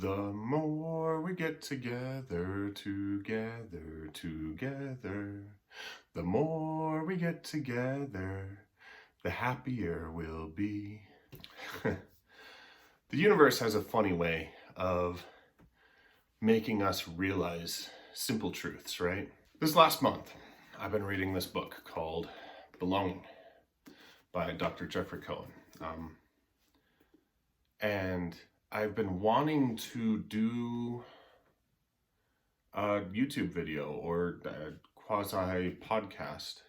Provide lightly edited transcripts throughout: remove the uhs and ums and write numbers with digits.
The more we get together, the more we get together, the happier we'll be. The universe has a funny way of making us realize simple truths, right? This last month, I've been reading this book called Belonging by Dr. Geoffrey Cohen. And I've been wanting to do a YouTube video or a quasi podcast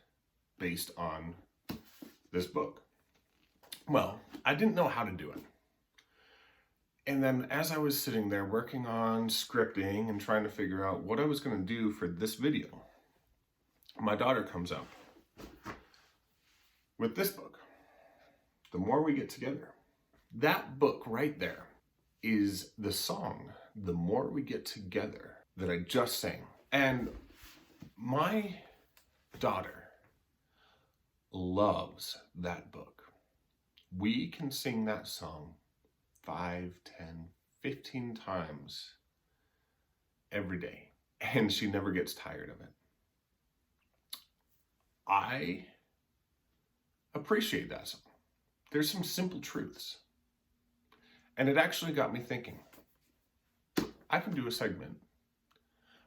based on this book. Well, I didn't know how to do it. And then as I was sitting there working on scripting and trying to figure out what I was going to do for this video, my daughter comes up with this book, The More We Get Together. That book right there is the song, The More We Get Together, that I just sang. And my daughter loves that book. We can sing that song 5, 10, 15 times every day, and she never gets tired of it. I appreciate that song. There's some simple truths. And it actually got me thinking, I can do a segment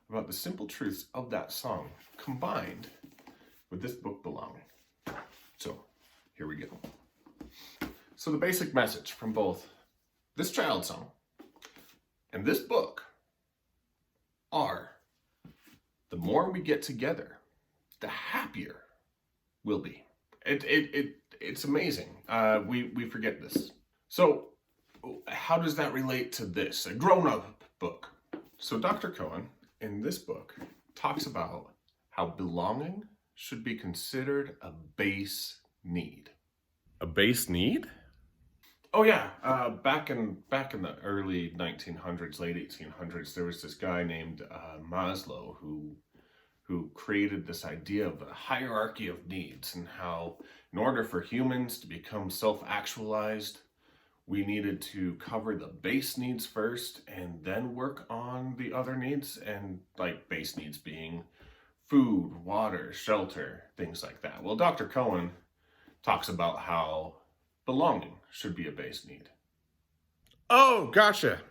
about the simple truths of that song combined with this book, Belonging. So, here we go. So the basic message from both this child song and this book are, the more we get together, the happier we'll be. It's amazing. We forget this. So, how does that relate to this, a grown-up book? So Dr. Cohen, in this book, talks about how belonging should be considered a base need. A base need? Oh yeah, back in the early 1900s, late 1800s, there was this guy named Maslow who created this idea of a hierarchy of needs, and how in order for humans to become self-actualized, we needed to cover the base needs first and then work on the other needs, and like base needs being food, water, shelter, things like that. Well, Dr. Cohen talks about how belonging should be a base need. Oh, gotcha.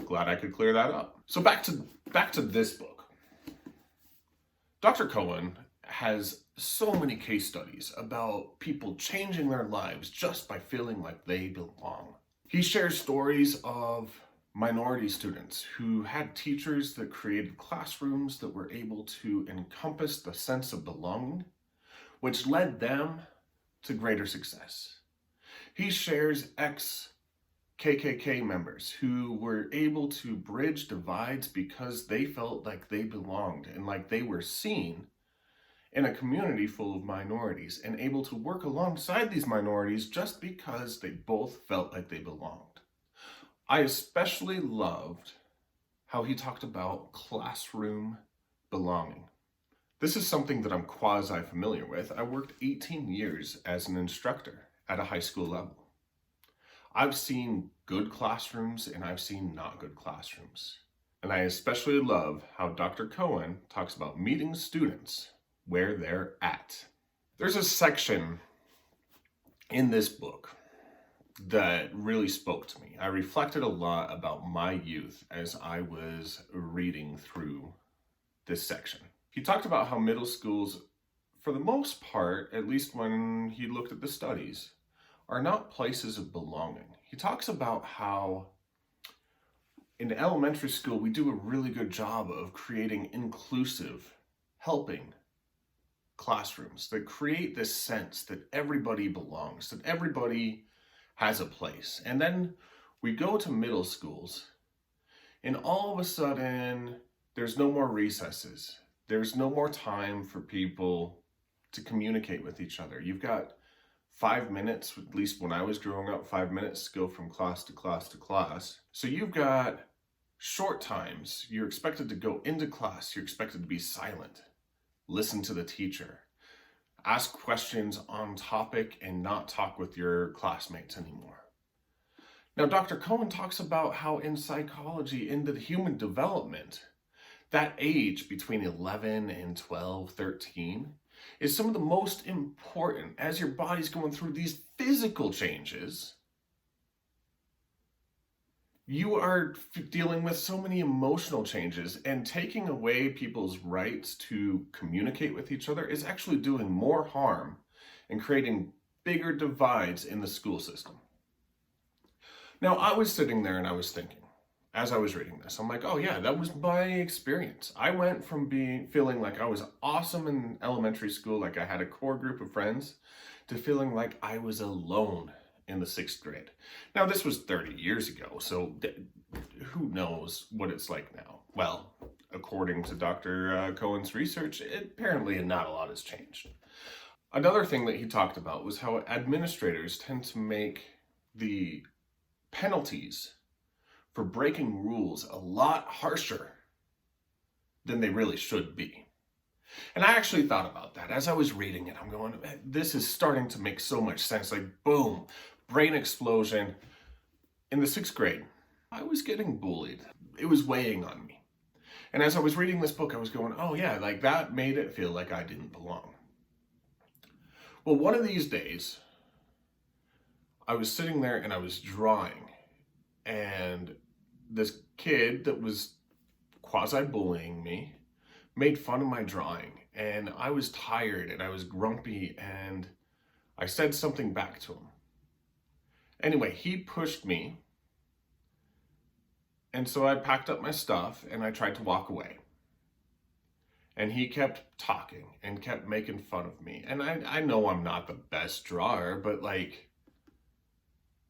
Glad I could clear that up. So back to this book. Dr. Cohen has so many case studies about people changing their lives just by feeling like they belong. He shares stories of minority students who had teachers that created classrooms that were able to encompass the sense of belonging, which led them to greater success. He shares ex-KKK members who were able to bridge divides because they felt like they belonged and like they were seen in a community full of minorities, and able to work alongside these minorities just because they both felt like they belonged. I especially loved how he talked about classroom belonging. This is something that I'm quasi-familiar with. I worked 18 years as an instructor at a high school level. I've seen good classrooms and I've seen not good classrooms. And I especially love how Dr. Cohen talks about meeting students where they're at. There's a section in this book that really spoke to me. I reflected a lot about my youth as I was reading through this section. He talked about how middle schools, for the most part, at least when he looked at the studies, are not places of belonging. He talks about how in elementary school we do a really good job of creating inclusive, helping classrooms that create this sense that everybody belongs, that everybody has a place. And then we go to middle schools and all of a sudden there's no more recesses. There's no more time for people to communicate with each other. You've got 5 minutes, at least when I was growing up, 5 minutes to go from class to class to class. So you've got short times. You're expected to go into class. You're expected to be silent. Listen to the teacher, ask questions on topic, and not talk with your classmates anymore. Now, Dr. Cohen talks about how in psychology, in the human development, that age between 11 and 12, 13 is some of the most important as your body's going through these physical changes. You are dealing with so many emotional changes, and taking away people's rights to communicate with each other is actually doing more harm and creating bigger divides in the school system. Now, I was sitting there and I was thinking, as I was reading this, I'm like, oh yeah, that was my experience. I went from feeling like I was awesome in elementary school, like I had a core group of friends, to feeling like I was alone in the 6th grade. Now, this was 30 years ago, so who knows what it's like now? Well, according to Dr. Cohen's research, apparently not a lot has changed. Another thing that he talked about was how administrators tend to make the penalties for breaking rules a lot harsher than they really should be. And I actually thought about that as I was reading it. I'm going, this is starting to make so much sense. Like, boom, brain explosion. In the 6th grade, I was getting bullied. It was weighing on me. And as I was reading this book, I was going, oh yeah, like that made it feel like I didn't belong. Well, one of these days, I was sitting there and I was drawing, and this kid that was quasi-bullying me made fun of my drawing, and I was tired and I was grumpy, and I said something back to him. Anyway, he pushed me, and so I packed up my stuff and I tried to walk away. And he kept talking and kept making fun of me. And I know I'm not the best drawer, but like,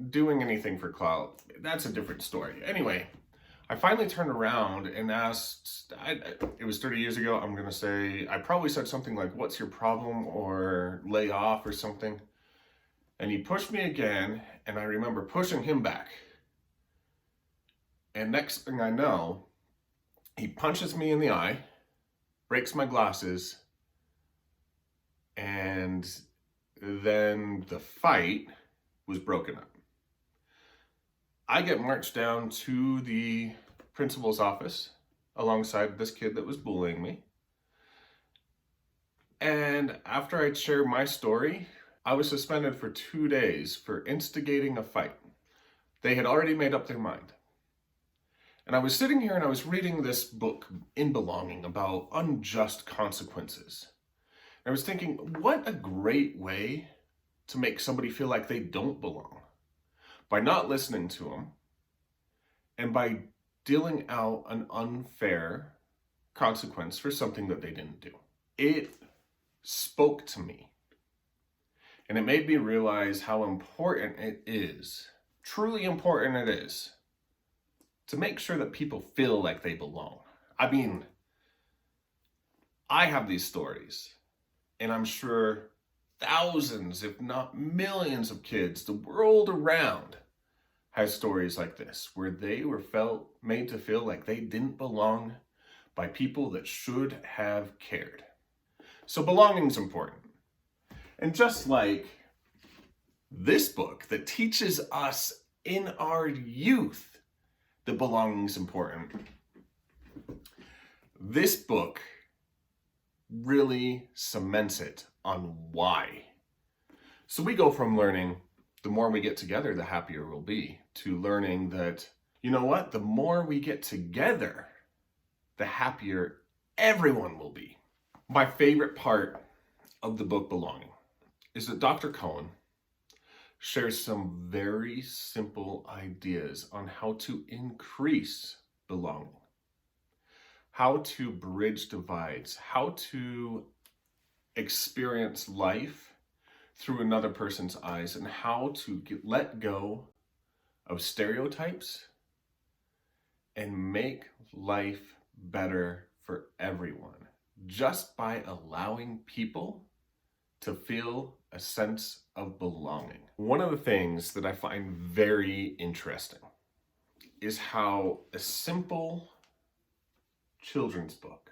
doing anything for clout, that's a different story. Anyway, I finally turned around and asked, it was 30 years ago, I'm gonna say, I probably said something like, what's your problem, or lay off or something. And he pushed me again, and I remember pushing him back. And next thing I know, he punches me in the eye, breaks my glasses, and then the fight was broken up. I get marched down to the principal's office alongside this kid that was bullying me. And after I'd shared my story, I was suspended for 2 days for instigating a fight. They had already made up their mind. And I was sitting here and I was reading this book, In Belonging, about unjust consequences. And I was thinking, what a great way to make somebody feel like they don't belong. By not listening to them, and by dealing out an unfair consequence for something that they didn't do. It spoke to me, and it made me realize how important it is, truly important it is, to make sure that people feel like they belong. I mean, I have these stories, and I'm sure thousands, if not millions of kids the world around has stories like this, where they were made to feel like they didn't belong by people that should have cared. So belonging's important. And just like this book that teaches us in our youth that belonging's important, this book really cements it on why. So we go from learning the more we get together, the happier we'll be, to learning that, you know what, the more we get together, the happier everyone will be. My favorite part of the book Belonging is that Dr. Cohen shares some very simple ideas on how to increase belonging, how to bridge divides, how to experience life through another person's eyes, and how to let go of stereotypes and make life better for everyone, just by allowing people to feel a sense of belonging. One of the things that I find very interesting is how a simple children's book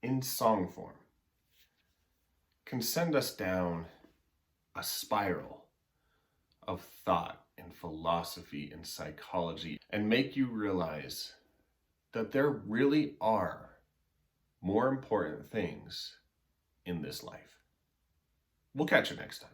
in song form can send us down a spiral of thought and philosophy and psychology and make you realize that there really are more important things in this life. We'll catch you next time.